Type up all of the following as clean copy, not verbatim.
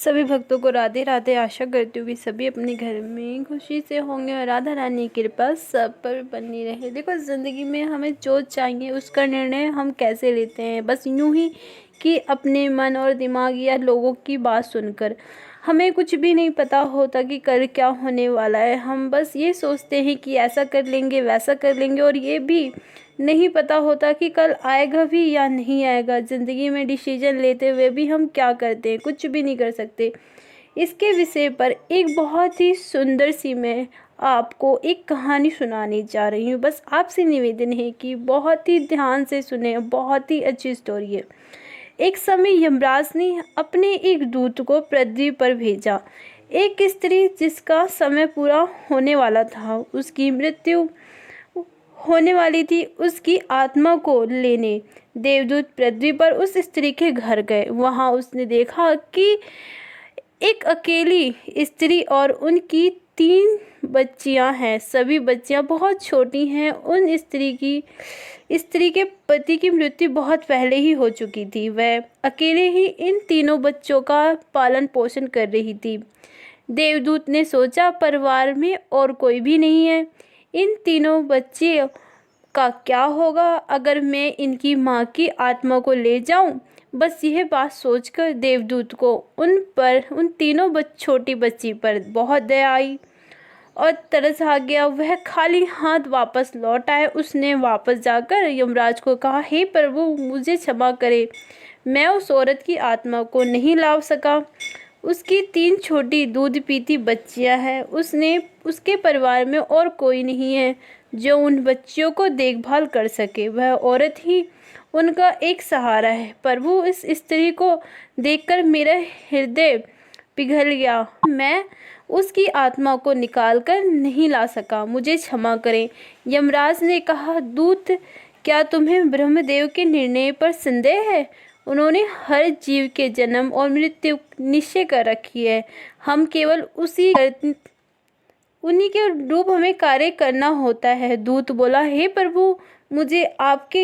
सभी भक्तों को राधे राधे। आशा करती हूँ कि सभी अपने घर में खुशी से होंगे और राधा रानी की कृपा सब पर बनी रहे। देखो, ज़िंदगी में हमें जो चाहिए उसका निर्णय हम कैसे लेते हैं, बस यूं ही कि अपने मन और दिमाग या लोगों की बात सुनकर। हमें कुछ भी नहीं पता होता कि कल क्या होने वाला है। हम बस ये सोचते हैं कि ऐसा कर लेंगे वैसा कर लेंगे, और ये भी नहीं पता होता कि कल आएगा भी या नहीं आएगा। ज़िंदगी में डिसीजन लेते हुए भी हम क्या करते हैं, कुछ भी नहीं कर सकते। इसके विषय पर एक बहुत ही सुंदर सी मैं आपको एक कहानी सुनाने जा रही हूँ। बस आपसे निवेदन है कि बहुत ही ध्यान से सुने, बहुत ही अच्छी स्टोरी है। एक समय यमराज ने अपने एक दूत को पृथ्वी पर भेजा। एक स्त्री जिसका समय पूरा होने वाला था, उसकी मृत्यु होने वाली थी, उसकी आत्मा को लेने देवदूत पृथ्वी पर उस स्त्री के घर गए। वहां उसने देखा कि एक अकेली स्त्री और उनकी 3 बच्चियां हैं। सभी बच्चियां बहुत छोटी हैं। उन स्त्री के पति की मृत्यु बहुत पहले ही हो चुकी थी। वह अकेले ही इन तीनों बच्चों का पालन पोषण कर रही थी। देवदूत ने सोचा, परिवार में और कोई भी नहीं है, इन तीनों बच्चे का क्या होगा अगर मैं इनकी माँ की आत्मा को ले जाऊं। बस यह बात सोचकर देवदूत को उन तीनों छोटी बच्ची पर बहुत दया आई और तरस आ गया। वह खाली हाथ वापस लौट आए। उसने वापस जाकर यमराज को कहा, हे प्रभु, मुझे क्षमा करें, मैं उस औरत की आत्मा को नहीं ला सका। उसकी 3 छोटी दूध पीती बच्चियां हैं। उसके परिवार में और कोई नहीं है जो उन बच्चियों को देखभाल कर सके। वह औरत ही उनका एक सहारा है। प्रभु, इस स्त्री को देखकर मेरा हृदय पिघल गया। मैं उसकी आत्मा को निकाल कर नहीं ला सका, मुझे क्षमा करें। यमराज ने कहा, दूत, क्या तुम्हें ब्रह्मदेव के निर्णय पर संदेह है? उन्होंने हर जीव के जन्म और मृत्यु निश्चय कर रखी है। हम केवल उन्हीं के रूप हमें कार्य करना होता है। दूत बोला, हे प्रभु, मुझे आपके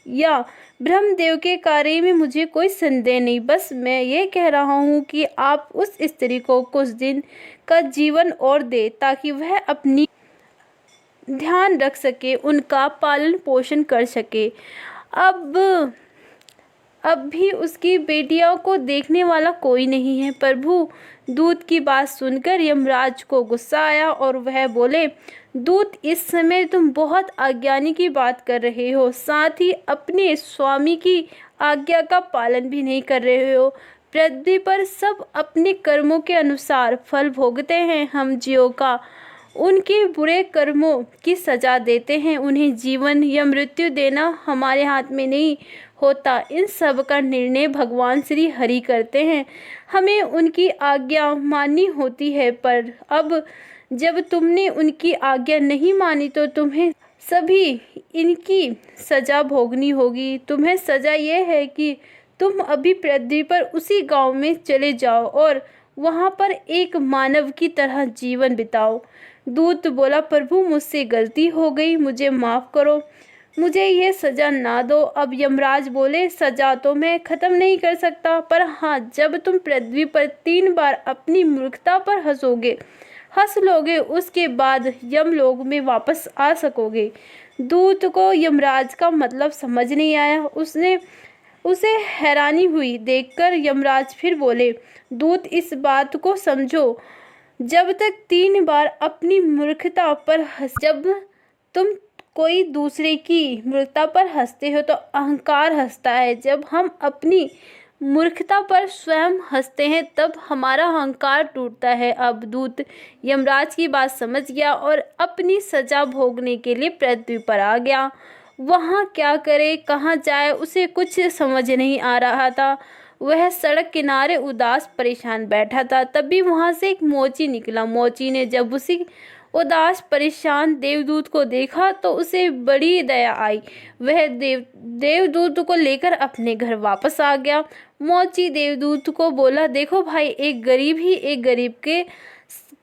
या ब्रह्मदेव के कार्य में मुझे कोई संदेह नहीं। बस मैं ये कह रहा हूँ कि आप उस स्त्री को कुछ दिन का जीवन और दे, ताकि वह अपनी ध्यान रख सके, उनका पालन पोषण कर सके। अब भी उसकी बेटियों को देखने वाला कोई नहीं है। प्रभु, दूत की बात सुनकर यमराज को गुस्सा आया और वह बोले, दूत, इस समय तुम बहुत अज्ञानी की बात कर रहे हो, साथ ही अपने स्वामी की आज्ञा का पालन भी नहीं कर रहे हो। पृथ्वी पर सब अपने कर्मों के अनुसार फल भोगते हैं। हम जीवों का उनके बुरे कर्मों की सजा देते हैं। उन्हें जीवन या मृत्यु देना हमारे हाथ में नहीं होता। इन सब का निर्णय भगवान श्री हरि करते हैं। हमें उनकी आज्ञा माननी होती है, पर अब जब तुमने उनकी आज्ञा नहीं मानी तो तुम्हें सभी इनकी सजा भोगनी होगी। तुम्हें सजा यह है कि तुम अभी पृथ्वी पर उसी गांव में चले जाओ और वहां पर एक मानव की तरह जीवन बिताओ। दूत बोला, प्रभु, मुझसे गलती हो गई, मुझे माफ़ करो, मुझे ये सज़ा ना दो। अब यमराज बोले, सज़ा तो मैं ख़त्म नहीं कर सकता, पर हाँ, जब तुम पृथ्वी पर 3 बार अपनी मूर्खता पर हंस लोगे, उसके बाद यमलोक में वापस आ सकोगे। दूत को यमराज का मतलब समझ नहीं आया। उसे हैरानी हुई देखकर। यमराज फिर बोले, दूत, इस बात को समझो, जब तक 3 बार अपनी मूर्खता पर जब तुम कोई दूसरे की मूर्खता पर हंसते हो तो अहंकार हंसता है। जब हम अपनी मूर्खता पर स्वयं हंसते हैं तब हमारा अहंकार टूटता है। अब दूत यमराज की बात समझ गया और अपनी सजा भोगने के लिए पृथ्वी पर आ गया। वहाँ क्या करे, कहाँ जाए, उसे कुछ समझ नहीं आ रहा था। वह सड़क किनारे उदास परेशान बैठा था। तभी वहाँ से एक मोची निकला। मोची ने जब उसी उदास परेशान देवदूत को देखा तो उसे बड़ी दया आई। वह देवदूत को लेकर अपने घर वापस आ गया। मोची देवदूत को बोला, देखो भाई, एक गरीब ही एक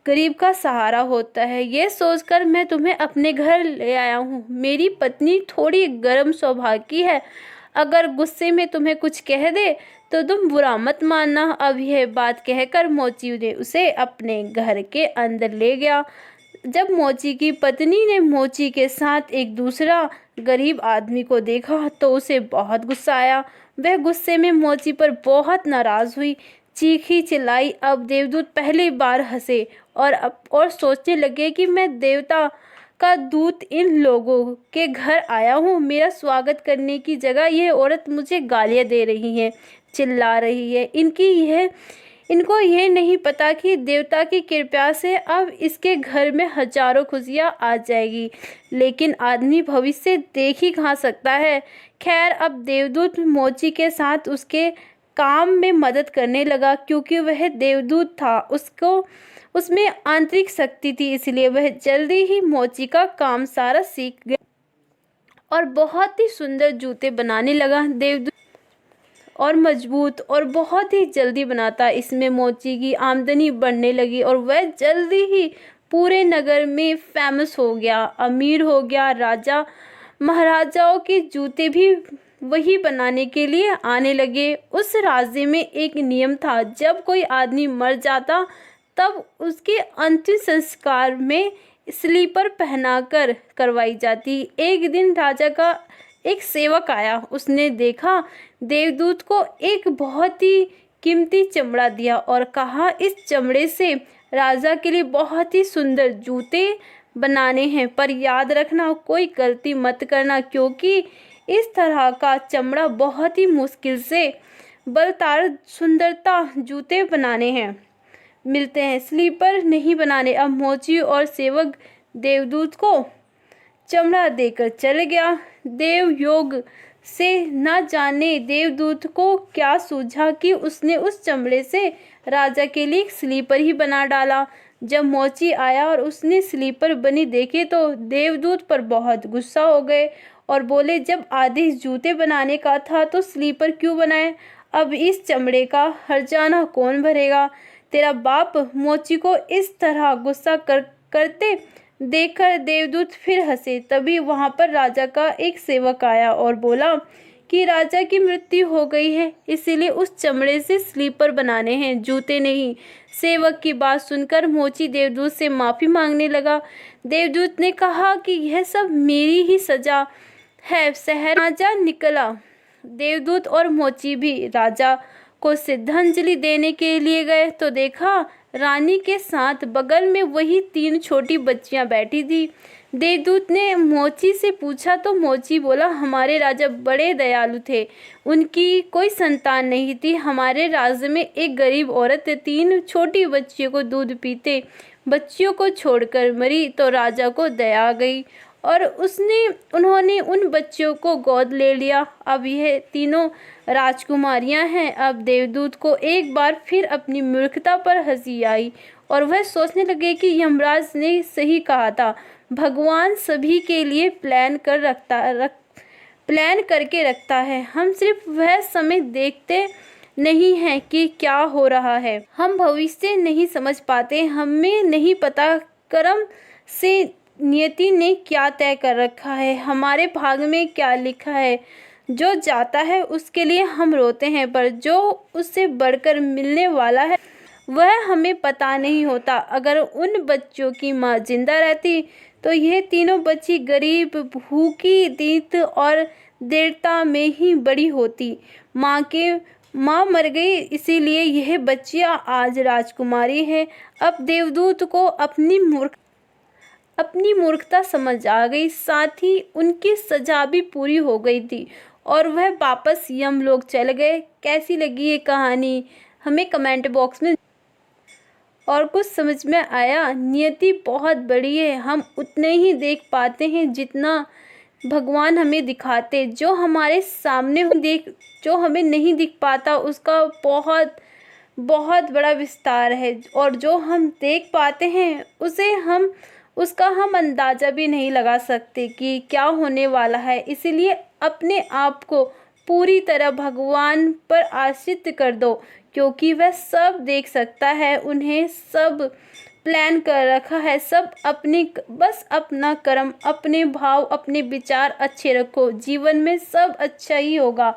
गरीब का सहारा होता है। ये सोचकर मैं तुम्हें अपने घर ले आया हूँ। मेरी पत्नी थोड़ी गर्म स्वभाव की है। अगर गुस्से में तुम्हें कुछ कह दे तो तुम बुरा मत मानना। अब यह बात कहकर मोची ने उसे अपने घर के अंदर ले गया। जब मोची की पत्नी ने मोची के साथ एक दूसरा गरीब आदमी को देखा तो उसे बहुत गुस्सा आया। वह गुस्से में मोची पर बहुत नाराज हुई, चीखी चिल्लाई। अब देवदूत पहली बार हंसे और सोचने लगे कि मैं देवता का दूत इन लोगों के घर आया हूँ। मेरा स्वागत करने की जगह यह औरत मुझे गालियाँ दे रही है, चिल्ला रही है। इनको यह नहीं पता कि देवता की कृपा से अब इसके घर में हजारों खुशियाँ आ जाएगी, लेकिन आदमी भविष्य देख ही कहाँ सकता है। खैर, अब देवदूत मोची के साथ उसके काम में मदद करने लगा, क्योंकि वह देवदूत था। उसमें आंतरिक शक्ति थी, इसलिए वह जल्दी ही मोची का काम सारा सीख गया और बहुत ही सुंदर जूते बनाने लगा। देवदूत और मजबूत और बहुत ही जल्दी बनाता। इसमें मोची की आमदनी बढ़ने लगी और वह जल्दी ही पूरे नगर में फेमस हो गया, अमीर हो गया। राजा महाराजाओं के जूते भी वही बनाने के लिए आने लगे। उस राज्य में एक नियम था, जब कोई आदमी मर जाता तब उसके अंतिम संस्कार में स्लीपर पहनाकर करवाई जाती। एक दिन राजा का एक सेवक आया। उसने देखा देवदूत को एक बहुत ही कीमती चमड़ा दिया और कहा, इस चमड़े से राजा के लिए बहुत ही सुंदर जूते बनाने हैं, पर याद रखना कोई गलती मत करना, क्योंकि इस तरह का चमड़ा बहुत ही मुश्किल से बलदार सुंदरता जूते बनाने हैं मिलते हैं, स्लीपर नहीं बनाने। अब मोची और सेवक देवदूत को चमड़ा देकर चले गया। देव योग से न जाने देवदूत को क्या सूझा कि उसने उस चमड़े से राजा के लिए एक स्लीपर ही बना डाला। जब मोची आया और उसने स्लीपर बनी देखे तो देवदूत पर बहुत गुस्सा हो गए और बोले, जब आदेश जूते बनाने का था तो स्लीपर क्यों बनाए? अब इस चमड़े का हर्जाना कौन भरेगा? तेरा बाप। मोची को इस तरह गुस्सा करते देखकर देवदूत फिर हंसे। तभी वहां पर राजा का एक सेवक आया और बोला कि राजा की मृत्यु हो गई है, इसीलिए उस चमड़े से स्लीपर बनाने हैं, जूते नहीं। सेवक की बात सुनकर मोची देवदूत से माफी मांगने लगा। देवदूत ने कहा कि यह सब मेरी ही सजा है। शहर राजा निकला। देवदूत और मोची भी राजा को श्रद्धांजलि देने के लिए गए तो देखा रानी के साथ बगल में वही 3 छोटी बच्चियां बैठी थी। देवदूत ने मोची से पूछा तो मोची बोला, हमारे राजा बड़े दयालु थे, उनकी कोई संतान नहीं थी। हमारे राज्य में एक गरीब औरत 3 छोटी बच्चियों को दूध पीते बच्चियों को छोड़कर मरी तो राजा को दया आ गई और उन्होंने उन बच्चियों को गोद ले लिया। अब यह तीनों राजकुमारियां हैं। अब देवदूत को एक बार फिर अपनी मूर्खता पर हंसी आई और वह सोचने लगे कि यमराज ने सही कहा था, भगवान सभी के लिए प्लान करके रखता है। हम सिर्फ वह समय देखते नहीं हैं कि क्या हो रहा है। हम भविष्य नहीं समझ पाते। हमें नहीं पता कर्म से नियति ने क्या तय कर रखा है, हमारे भाग में क्या लिखा है। जो जाता है उसके लिए हम रोते हैं, पर जो उससे बढ़कर मिलने वाला है वह हमें पता नहीं होता। अगर उन बच्चों की माँ जिंदा रहती तो यह तीनों बच्ची गरीब, भूखी, दीन और दरिद्रता में ही बड़ी होती। माँ मर गई, इसीलिए यह बच्चियां आज राजकुमारी है। अब देवदूत को अपनी मूर्खता समझ आ गई, साथ ही उनकी सजा भी पूरी हो गई थी और वह वापस यमलोक चले गए। कैसी लगी ये कहानी हमें कमेंट बॉक्स में और कुछ समझ में आया? नियति बहुत बड़ी है, हम उतने ही देख पाते हैं जितना भगवान हमें दिखाते। जो हमारे सामने जो हमें नहीं दिख पाता उसका बहुत बहुत बड़ा विस्तार है और जो हम देख पाते हैं उसका हम अंदाज़ा भी नहीं लगा सकते कि क्या होने वाला है। इसीलिए अपने आप को पूरी तरह भगवान पर आश्रित कर दो, क्योंकि वह सब देख सकता है, उन्हें सब प्लान कर रखा है। सब बस अपना कर्म, अपने भाव, अपने विचार अच्छे रखो, जीवन में सब अच्छा ही होगा।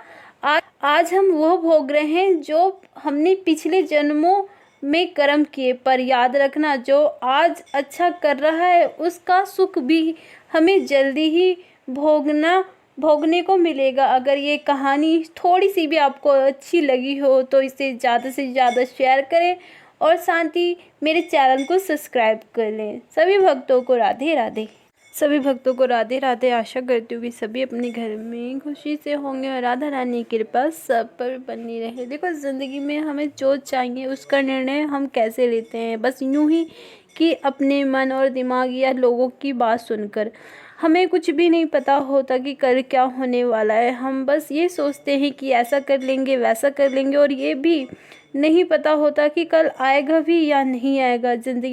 आज हम वो भोग रहे हैं जो हमने पिछले जन्मों में कर्म किए। पर याद रखना, जो आज अच्छा कर रहा है उसका सुख भी हमें जल्दी ही भोगने को मिलेगा। अगर ये कहानी थोड़ी सी भी आपको अच्छी लगी हो तो इसे ज़्यादा से ज़्यादा शेयर करें और साथ ही मेरे चैनल को सब्सक्राइब कर लें। सभी भक्तों को राधे राधे। सभी भक्तों को राधे राधे। आशा करती हूँ कि सभी अपने घर में खुशी से होंगे और राधा रानी की कृपा सब पर बनी रहे। देखो, ज़िंदगी में हमें जो चाहिए उसका निर्णय हम कैसे लेते हैं, बस यूं ही कि अपने मन और दिमाग या लोगों की बात सुनकर। हमें कुछ भी नहीं पता होता कि कल क्या होने वाला है। हम बस ये सोचते हैं कि ऐसा कर लेंगे, वैसा कर लेंगे, और ये भी नहीं पता होता कि कल आएगा भी या नहीं आएगा। ज़िंदगी